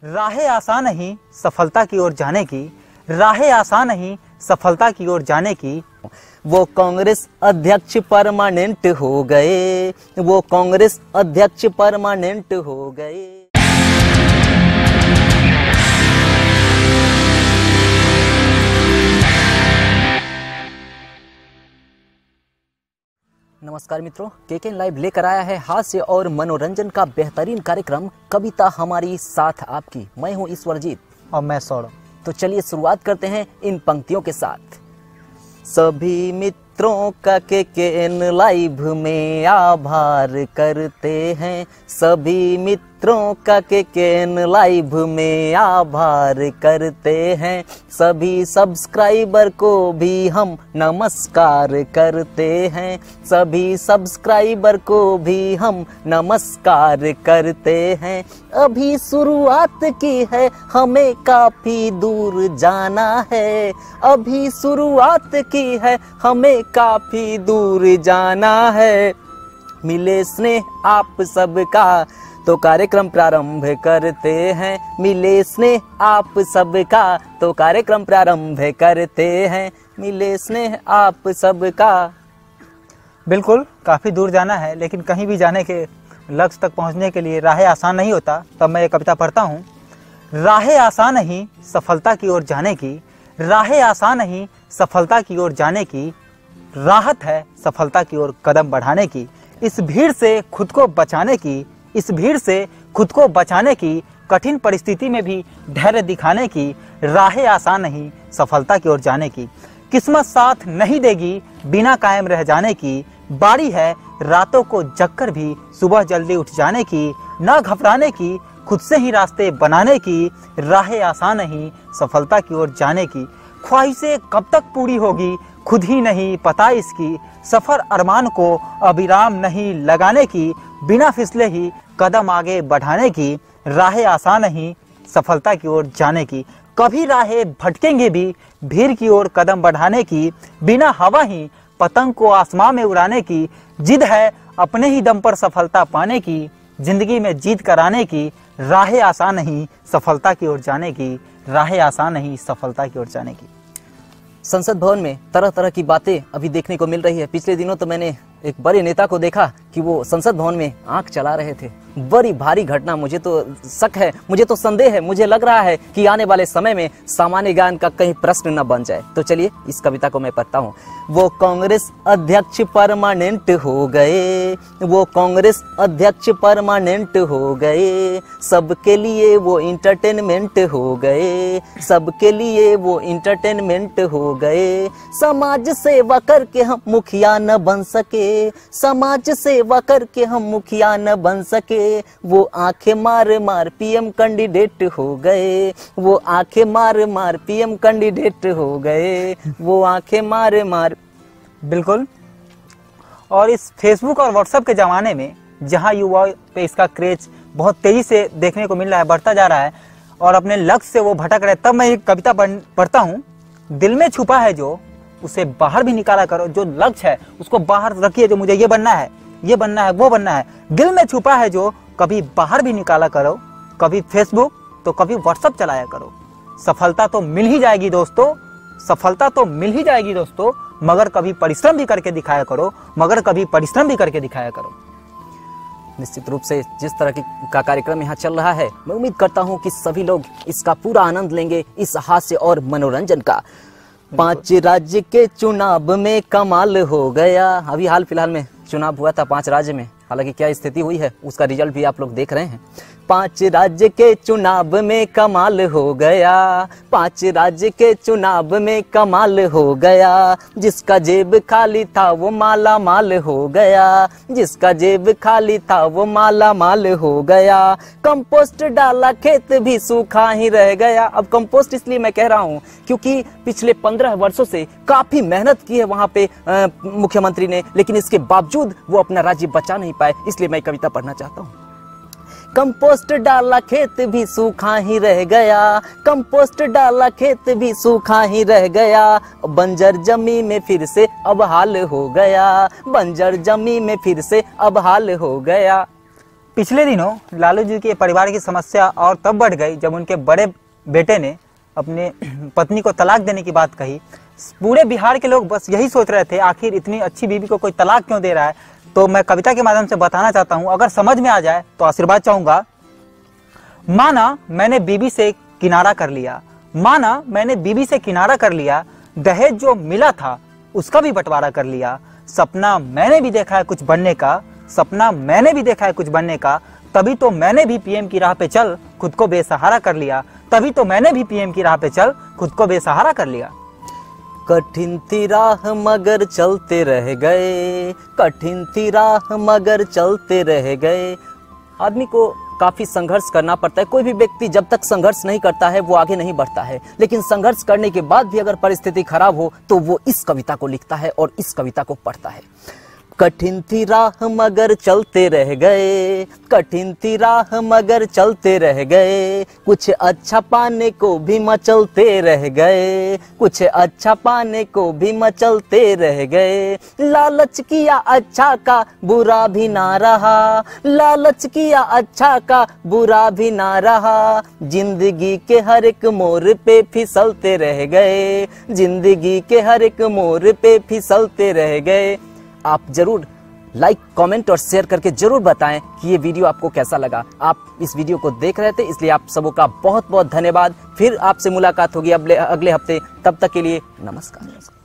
राहें आसान नहीं सफलता की ओर जाने की, राहें आसान नहीं सफलता की ओर जाने की। वो कांग्रेस अध्यक्ष परमानेंट हो गए, वो कांग्रेस अध्यक्ष परमानेंट हो गए। नमस्कार मित्रों, केकेएन लाइव लेकर आया है हास्य और मनोरंजन का बेहतरीन कार्यक्रम कविता हमारी साथ आपकी। मैं हूं ईश्वरजीत और मैं सौरभ। तो चलिए शुरुआत करते हैं इन पंक्तियों के साथ। सभी मित्रों का केकेएन लाइव में आभार करते हैं, सभी मित्रों का केकेएन लाइव में आभार करते हैं, सभी सब्सक्राइबर को भी हम नमस्कार करते हैं, सभी सब्सक्राइबर को भी हम नमस्कार करते हैं। अभी शुरुआत की है, हमें काफी दूर जाना है, अभी शुरुआत की है, हमें काफी दूर जाना है। मिले स्नेह आप सबका तो कार्यक्रम प्रारंभ करते हैं, मिले स्नेह आप सबका तो कार्यक्रम प्रारंभ करते हैं, मिले स्नेह आप सबका। बिल्कुल, काफ़ी दूर जाना है, लेकिन कहीं भी जाने के लक्ष्य तक पहुंचने के लिए राहें आसान नहीं होता। तब मैं ये कविता पढ़ता हूँ। राहें आसान नहीं सफलता की ओर जाने की, राहें आसान नहीं सफलता की ओर जाने की, राहत है सफलता की ओर कदम बढ़ाने की। इस भीड़ से खुद को बचाने की, इस भीड़ से खुद को बचाने की, कठिन परिस्थिति में भी धैर्य दिखाने की, राहें आसान नहीं सफलता की ओर जाने की। किस्मत साथ नहीं देगी बिना कायम रह जाने की, बारी है रातों को जगकर भी सुबह जल्दी उठ जाने की, ना घबराने की, खुद से ही रास्ते बनाने की, राहें आसान नहीं सफलता की ओर जाने की। ख्वाहिशें कब तक पूरी होगी खुद ही नहीं पता इसकी, सफर अरमान को अविराम नहीं लगाने की, बिना फिसले ही कदम आगे बढ़ाने की, राहें आसान नहीं सफलता की ओर जाने की। कभी राहें भटकेंगे भी भीड़ की ओर कदम बढ़ाने की, बिना हवा ही पतंग को आसमां में उड़ाने की, जिद है अपने ही दम पर सफलता पाने की, जिंदगी में जीत कराने की, राहें आसान नहीं सफलता की ओर जाने की, राहें आसान नहीं सफलता की ओर जाने की। संसद भवन में तरह तरह की बातें अभी देखने को मिल रही है। पिछले दिनों तो मैंने एक बड़े नेता को देखा कि वो संसद भवन में आंख चला रहे थे। बड़ी भारी घटना। मुझे तो शक है, मुझे तो संदेह है, मुझे लग रहा है कि आने वाले समय में सामान्य ज्ञान का कहीं प्रश्न न बन जाए। तो चलिए इस कविता को मैं पढ़ता हूँ। वो कांग्रेस अध्यक्ष परमानेंट हो गए, वो कांग्रेस अध्यक्ष परमानेंट हो गए, सबके लिए वो इंटरटेनमेंट हो गए, सबके लिए वो इंटरटेनमेंट हो गए। समाज सेवा करके हम मुखिया न बन सके, समाज सेवा करके हम मुखिया न बन सके, वो आंखें मार मार पीएम कैंडिडेट हो गए, वो आंखें मार मार पीएम कैंडिडेट हो गए, वो आंखें मार मार। बिल्कुल। और इस फेसबुक और व्हाट्सएप के ज़माने में जहां युवा पे इसका क्रेज बहुत तेज़ी से देखने को मिल रहा है, बढ़ता जा रहा है और अपने लक्ष्य से वो भटक रहे, तब मैं एक कविता पढ़ता हूँ। दिल में छुपा है जो उसे बाहर भी निकाला करो, जो लक्ष्य है उसको बाहर रखिए, जो मुझे ये बनना है, ये बनना है, वो बनना है। दिल में छुपा है जो कभी बाहर भी निकाला करो, कभी फेसबुक तो कभी व्हाट्सएप चलाया करो। सफलता तो मिल ही जाएगी दोस्तों, सफलता तो मिल ही जाएगी दोस्तों, मगर कभी परिश्रम भी करके दिखाया करो, मगर कभी परिश्रम भी करके दिखाया करो। निश्चित रूप से जिस तरह का कार्यक्रम यहाँ चल रहा है, मैं उम्मीद करता हूँ कि सभी लोग इसका पूरा आनंद लेंगे, इस हास्य और मनोरंजन का। 5 राज्य के चुनाव में कमाल हो गया। अभी हाल फिलहाल में चुनाव हुआ था 5 राज्य में, हालांकि क्या स्थिति हुई है उसका रिजल्ट भी आप लोग देख रहे हैं। 5 राज्य के चुनाव में कमाल हो गया, 5 राज्य के चुनाव में कमाल हो गया, जिसका जेब खाली था वो माला माल हो गया, जिसका जेब खाली था वो माला माल हो गया। कंपोस्ट डाला खेत भी सूखा ही रह गया। अब कंपोस्ट इसलिए मैं कह रहा हूँ क्योंकि पिछले 15 वर्षों से काफी मेहनत की है वहाँ पे मुख्यमंत्री ने, लेकिन इसके बावजूद वो अपना राज्य बचा नहीं पाए, इसलिए मैं कविता पढ़ना चाहता हूँ। कंपोस्ट डाला खेत भी सूखा ही रह गया, कंपोस्ट डाला खेत भी सूखा ही रह गया, बंजर जमी में फिर से अब हाल हो गया, बंजर जमी में फिर से अब हाल हो गया। पिछले दिनों लालू जी के परिवार की समस्या और तब बढ़ गई जब उनके बड़े बेटे ने अपने पत्नी को तलाक देने की बात कही। पूरे बिहार के लोग बस यही सोच रहे थे, आखिर इतनी अच्छी बीवी को कोई तलाक क्यों दे रहा है। तो मैं कविता के माध्यम से बताना चाहता हूँ, अगर समझ में आ जाए तो आशीर्वाद चाहूंगा। माना मैंने बीवी से किनारा कर लिया, माना मैंने बीवी से किनारा कर लिया, दहेज जो मिला था उसका भी बंटवारा कर लिया। सपना मैंने भी देखा है कुछ बनने का, सपना मैंने भी देखा है कुछ बनने का, तभी तो मैंने भी पीएम की राह पे चल खुद को बेसहारा कर लिया, तभी तो मैंने भी पीएम की राह पे चल खुद को बेसहारा कर लिया। कठिन थी राह मगर चलते रह गए, कठिन थी राह मगर चलते रह गए। आदमी को काफी संघर्ष करना पड़ता है। कोई भी व्यक्ति जब तक संघर्ष नहीं करता है वो आगे नहीं बढ़ता है, लेकिन संघर्ष करने के बाद भी अगर परिस्थिति खराब हो तो वो इस कविता को लिखता है और इस कविता को पढ़ता है। कठिन थी राह मगर चलते रह गए, कठिन थी राह मगर चलते रह गए, कुछ अच्छा पाने को भी मचलते रह गए, कुछ अच्छा पाने को भी मचलते रह गए। लालच किया अच्छा का बुरा भी ना रहा, लालच किया अच्छा का बुरा भी ना रहा, जिंदगी के हर एक मोड़ पे फिसलते रह गए, जिंदगी के हर एक मोड़ पे फिसलते रह गए। आप जरूर लाइक, कमेंट और शेयर करके जरूर बताएं कि ये वीडियो आपको कैसा लगा। आप इस वीडियो को देख रहे थे इसलिए आप सबों का बहुत बहुत धन्यवाद। फिर आपसे मुलाकात होगी अगले हफ्ते, तब तक के लिए नमस्कार।